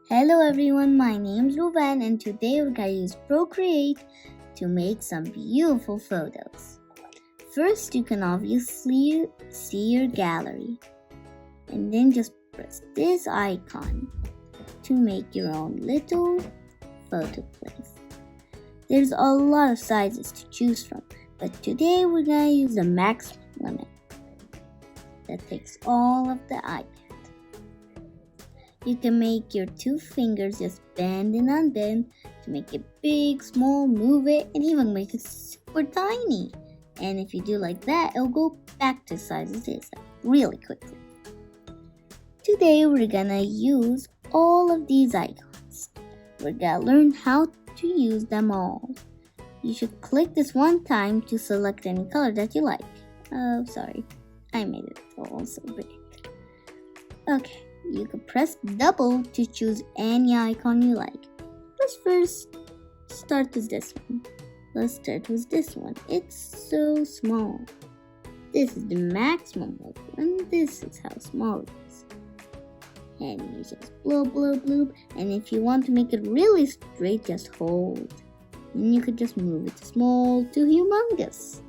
Hello everyone, my name's Ruben and today we're going to use Procreate to make some beautiful photos. First, you can obviously see your gallery and then just press this icon to make your own little photo place. There's a lot of sizes to choose from, but today we're going to use the max limit that takes all of the iPad. You can make your two fingers just bend and unbend to make it big, small, move it, and even make it super tiny. And if you do like that, it'll go back to size it is really quickly. Today we're gonna use all of these icons. We're gonna learn how to use them all. You should click this one time to select any color that you like. Oh, sorry, I made it all so big. Okay. You can press double to choose any icon you like. Let's first start with this one. Let's start with this one. It's so small. This is the maximum level, and this is how small it is. And you just bloop, bloop, bloop. And if you want to make it really straight, just hold. And you could just move it small to humongous.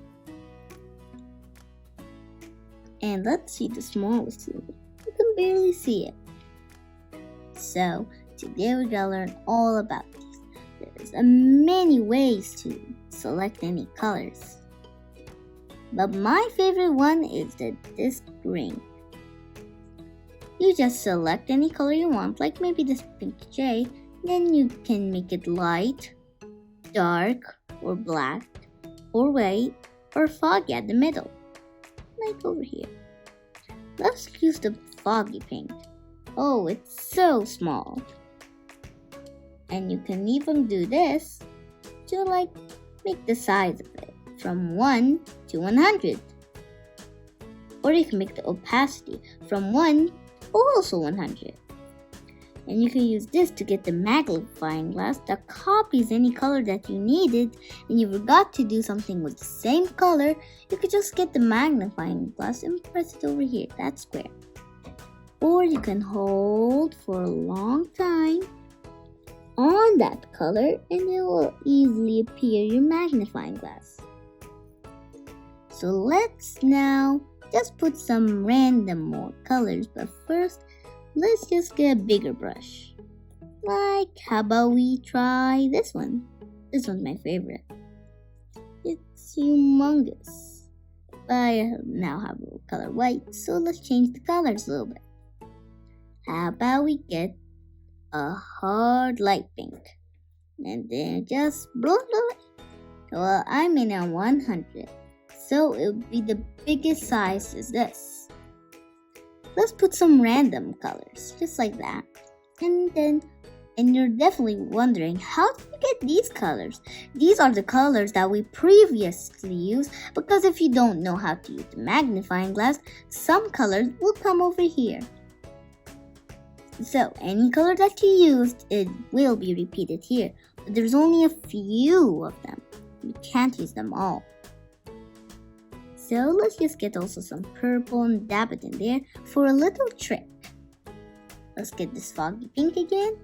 And let's see the smallest level. You can barely see it. So today we're gonna learn all about these. There's many ways to select any colors, but my favorite one is the disc ring. You just select any color you want, like maybe this pink jay, then you can make it light, dark, or black, or white, or foggy at the middle, like over here. Let's use the foggy pink. Oh, it's so small. And you can even do this to make the size of it from 1 to 100. Or you can make the opacity from 1 to also 100. And you can use this to get the magnifying glass that copies any color that you needed and you forgot to do something with the same color. You could just get the magnifying glass and press it over here, that square. Or you can hold for a long time on that color and it will easily appear your magnifying glass. So let's now just put some random more colors, but first let's just get a bigger brush. How about we try this one? This one's my favorite. It's humongous. I now have a color white, so let's change the colors a little bit. How about we get a hard light pink? And then just blow it. Well, I'm in a 100, so it would be the biggest size is this. Let's put some random colors, just like that. And you're definitely wondering, how did you get these colors? These are the colors that we previously used, because if you don't know how to use the magnifying glass, some colors will come over here. So any color that you used, it will be repeated here, but there's only a few of them. You can't use them all. So let's just get also some purple and dab it in there for a little trick. Let's get this foggy pink again.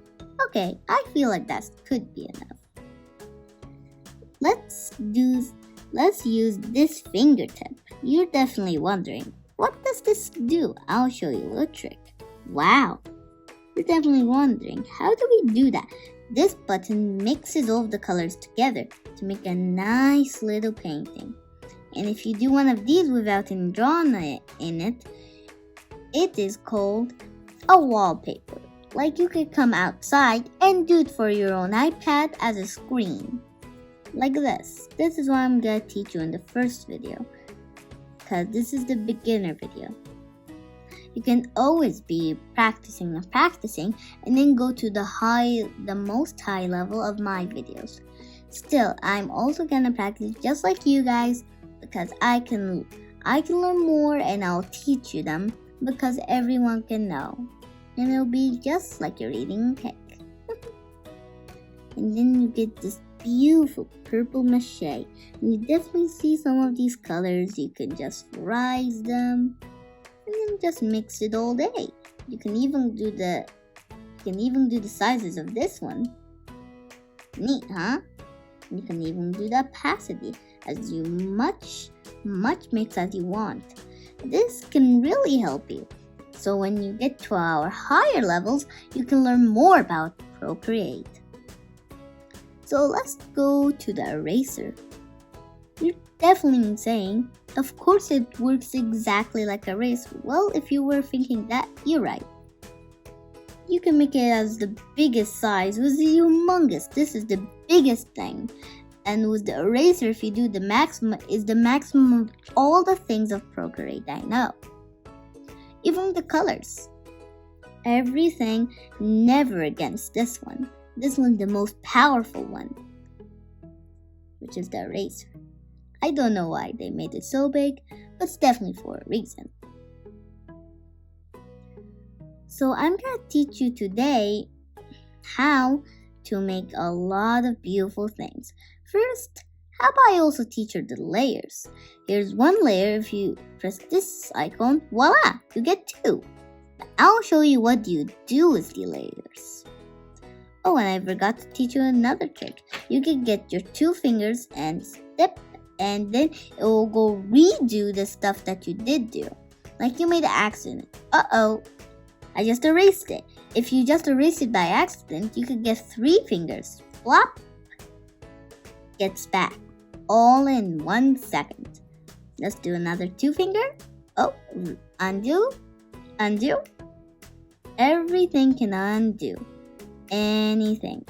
Okay, I feel like that could be enough. Let's use this fingertip. You're definitely wondering, what does this do? I'll show you a trick. Wow! You're definitely wondering, how do we do that? This button mixes all of the colors together to make a nice little painting. And if you do one of these without any drawing in it, it is called a wallpaper. Like you could come outside and do it for your own iPad as a screen. Like this. This is what I'm going to teach you in the first video, because this is the beginner video. You can always be practicing and then go to the most high level of my videos. Still, I'm also gonna practice just like you guys, because I can learn more and I'll teach you them, because everyone can know. And it'll be just like you're eating cake. And then you get this beautiful purple mache. And you definitely see some of these colors. You can just rise them and then just mix it all day. You can even do the You can even do the sizes of this one. Neat, huh? You can even do the opacity as you much mix as you want. This can really help you. So when you get to our higher levels, you can learn more about Procreate. So let's go to the eraser. You're definitely saying, of course it works exactly like a eraser. Well, if you were thinking that, you're right. You can make it as the biggest size, with the humongous. This is the biggest thing. And with the eraser, if you do the maximum, is the maximum of all the things of Procreate I know. Even the colors. Everything never against this one. This one's the most powerful one, which is the eraser. I don't know why they made it so big, but it's definitely for a reason. So I'm gonna teach you today how to make a lot of beautiful things. First, how about I also teach you the layers? Here's one layer. If you press this icon, voila, you get two. I'll show you what you do with the layers. Oh, and I forgot to teach you another trick. You can get your 2 fingers and step, and then it will go redo the stuff that you did do. Like you made an accident. Uh-oh, I just erased it. If you just erase it by accident, you could get 3 fingers. Flop. Gets back. All in 1 second. Let's do another 2 finger. Oh, undo. Undo. Everything can undo. Anything.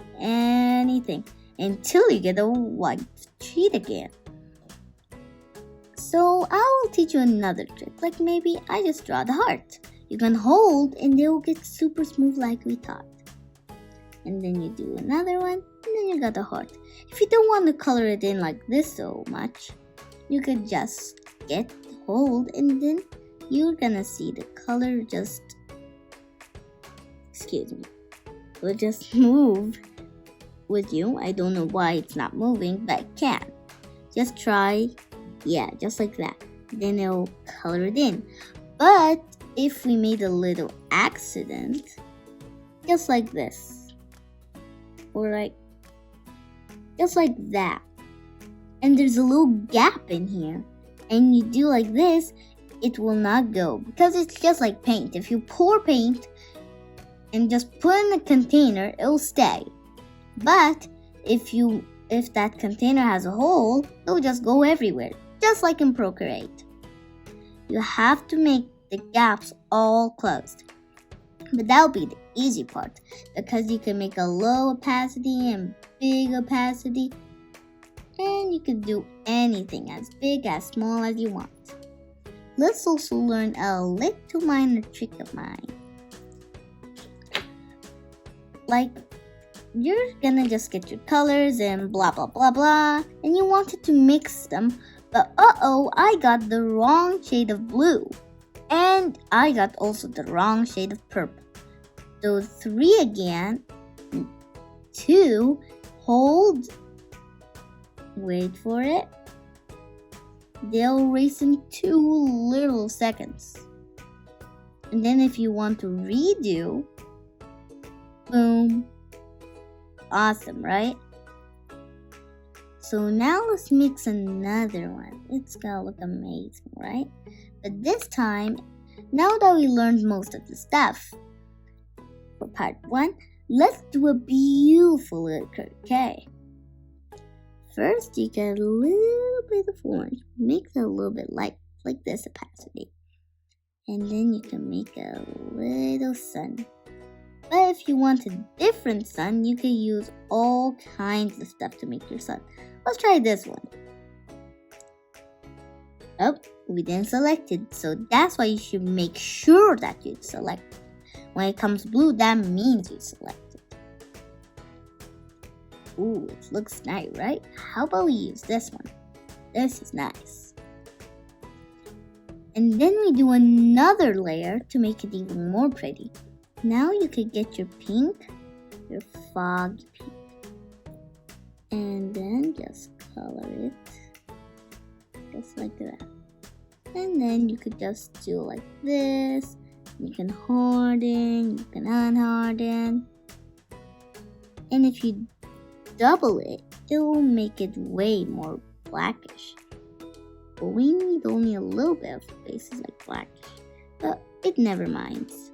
Until you get a white sheet again. So I will teach you another trick. Like maybe I just draw the heart. You can hold and they will get super smooth like we thought. And then you do another one, and then you got the heart. If you don't want to color it in like this so much, you could just get the hold, and then you're gonna see the color just, will just move with you. I don't know why it's not moving, but it can. Just try, yeah, just like that. Then it'll color it in. But if we made a little accident, just like this, or like just like that, and there's a little gap in here, and you do like this, it will not go, because it's just like paint. If you pour paint and just put in a container, it'll stay. But if that container has a hole, it'll just go everywhere, just like in Procreate. You have to make the gaps all closed. But that'll be the easy part, because you can make a low opacity and big opacity, and you can do anything as big as small as you want. Let's also learn a little minor trick of mine. Like, you're gonna just get your colors and blah blah blah blah, and you wanted to mix them, but uh-oh, I got the wrong shade of blue. And I got also the wrong shade of purple. So 3 again, 2, hold, wait for it. They'll erase in 2 little seconds. And then if you want to redo, boom. Awesome, right? So now let's mix another one. It's gonna look amazing, right? But this time, now that we learned most of the stuff, for part 1, let's do a beautiful little bouquet. First, you get a little bit of orange. Make it a little bit light, like this opacity. And then you can make a little sun. But if you want a different sun, you can use all kinds of stuff to make your sun. Let's try this one. Oh, we didn't select it, so that's why you should make sure that you select it. When it comes blue, that means you select it. Ooh, it looks nice, right? How about we use this one? This is nice. And then we do another layer to make it even more pretty. Now you can get your pink, your foggy pink, and then just color it just like that. And then you could just do like this, You can harden, you can unharden. And if you double it, it will make it way more blackish. But we need only a little bit of faces like blackish. But it never minds.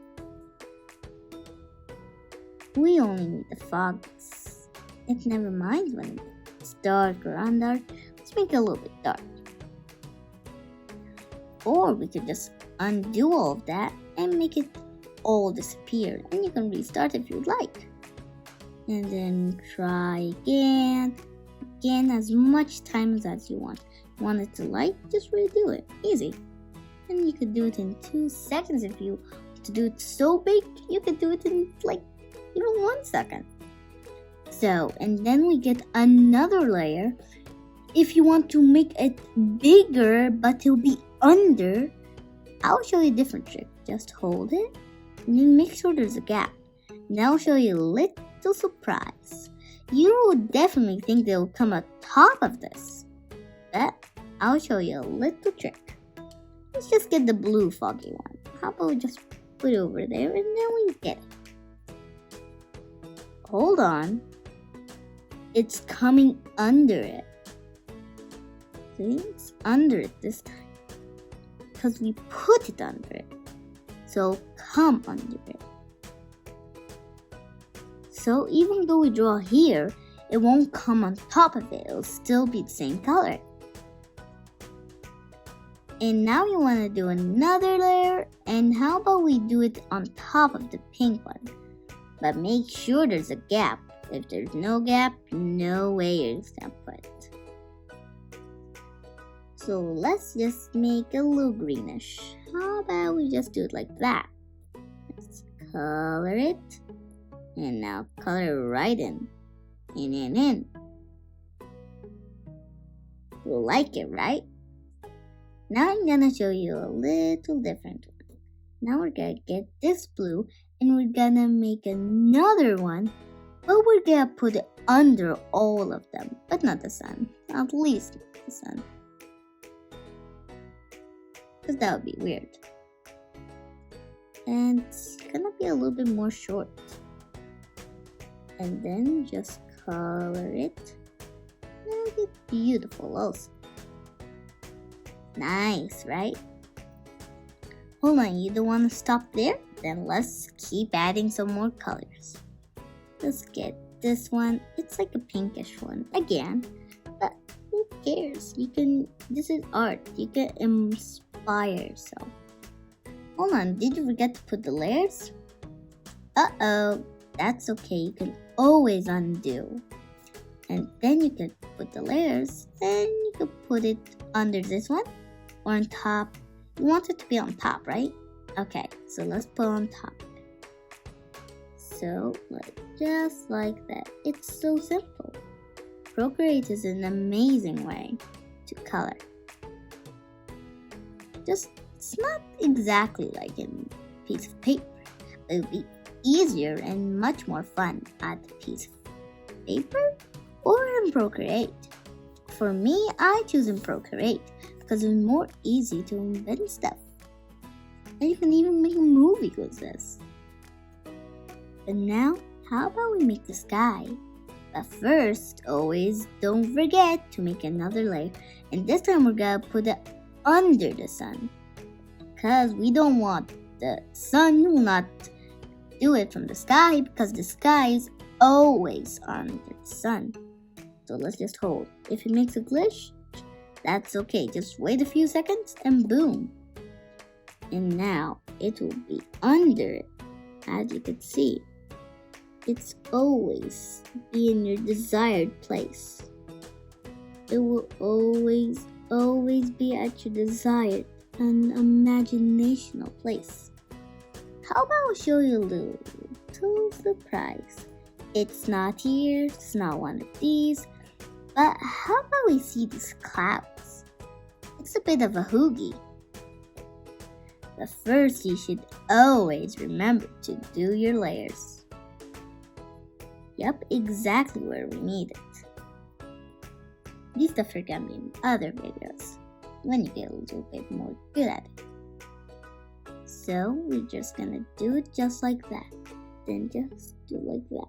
We only need the fogs. It never minds when it's dark or undark. Let's make it a little bit dark. Or we could just undo all of that and make it all disappear. And you can restart if you'd like. And then try again as much times as you want. Want it to light? Just redo it. Easy. And you could do it in 2 seconds. If you want to do it so big, you could do it in like even 1 second. So, and then we get another layer. If you want to make it bigger but it'll be under, I'll show you a different trick. Just hold it and then make sure there's a gap. Now I'll show you a little surprise. You would definitely think they'll come on top of this, but I'll show you a little trick. Let's just get the blue foggy one. How about we just put it over there and then we get it. Hold on. It's coming under it. See? It's under it this time. Because we put it under it. So come under it. So even though we draw here, it won't come on top of it. It'll still be the same color. And now you want to do another layer. And how about we do it on top of the pink one? But make sure there's a gap. If there's no gap, no way you're gonna put it. So let's just make a little greenish. How about we just do it like that? Let's color it. And now color right in. In. You'll like it, right? Now I'm gonna show you a little different one. Now we're gonna get this blue and we're gonna make another one, but we're gonna put it under all of them, but not the sun. At least not the sun. Because that would be weird. And it's gonna be a little bit more short. And then just color it. Make it beautiful also. Nice, right? Hold on, you don't want to stop there? Then let's keep adding some more colors. Let's get this one. It's like a pinkish one again, but who cares? This is art. You can inspire yourself. Hold on, did you forget to put the layers? Uh-oh, that's okay. You can always undo. And then you can put the layers, then you can put it under this one or on top. You want it to be on top, right? Okay, so let's put on top. So, just like that. It's so simple. Procreate is an amazing way to color. It's not exactly like a piece of paper. It would be easier and much more fun at a piece of paper or in Procreate. For me, I choose in Procreate because it's more easy to invent stuff. And you can even make a movie with this. But now, how about we make the sky? But first, always don't forget to make another layer. And this time we're gonna put it under the sun. Because we don't want the sun will not do it from the sky because the sky is always under the sun. So let's just hold. If it makes a glitch, that's okay. Just wait a few seconds and boom. And now it will be under it. As you can see, it's always be in your desired place. It will always be at your desired and imaginational place. How about I show you a little surprise? It's not here, it's not one of these, but how about we see these clouds? It's a bit of a hoogie. But first you should always remember to do your layers. Yep, exactly where we need it. These stuff are gonna be in other videos when you get a little bit more good at it. So we're just gonna do it just like that. Then just do like that.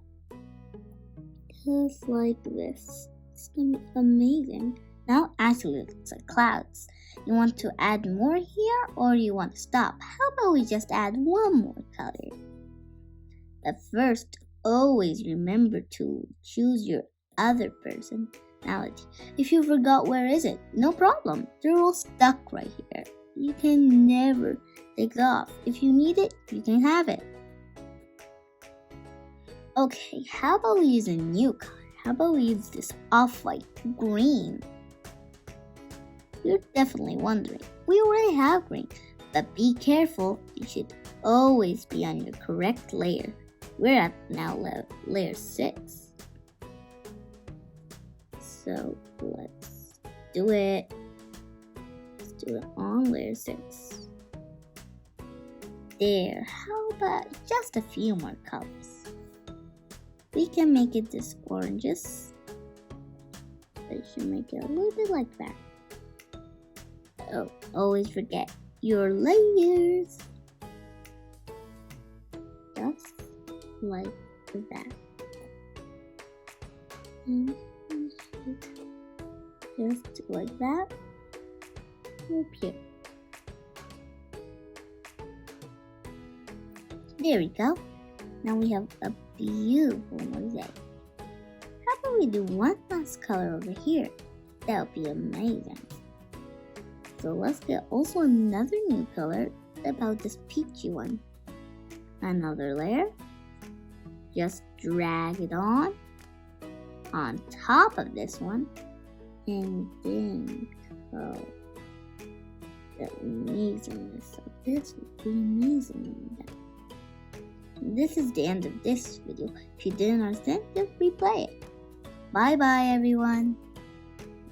Just like this. It's gonna be amazing. Now actually it looks like clouds. You want to add more here or you want to stop? How about we just add one more color? But first, always remember to choose your other personality. If you forgot where is it, no problem. They're all stuck right here. You can never take it off. If you need it, you can have it. Okay, how about we use a new color? How about we use this off-white green? You're definitely wondering, we already have green, but be careful, you should always be on your correct layer. We're at now layer 6. So let's do it. Let's do it on layer 6. There, how about just a few more colors? We can make it this oranges. We should make it a little bit like that. Oh, always forget your layers. Just like that. And just like that. Up here. There we go. Now we have a beautiful mosaic. How about we do one last color over here? That would be amazing. So let's get also another new color about this peachy one. Another layer. Just drag it on top of this one, and then the amazingness of this would be amazing. This is the end of this video. If you didn't understand, just replay it. Bye bye everyone.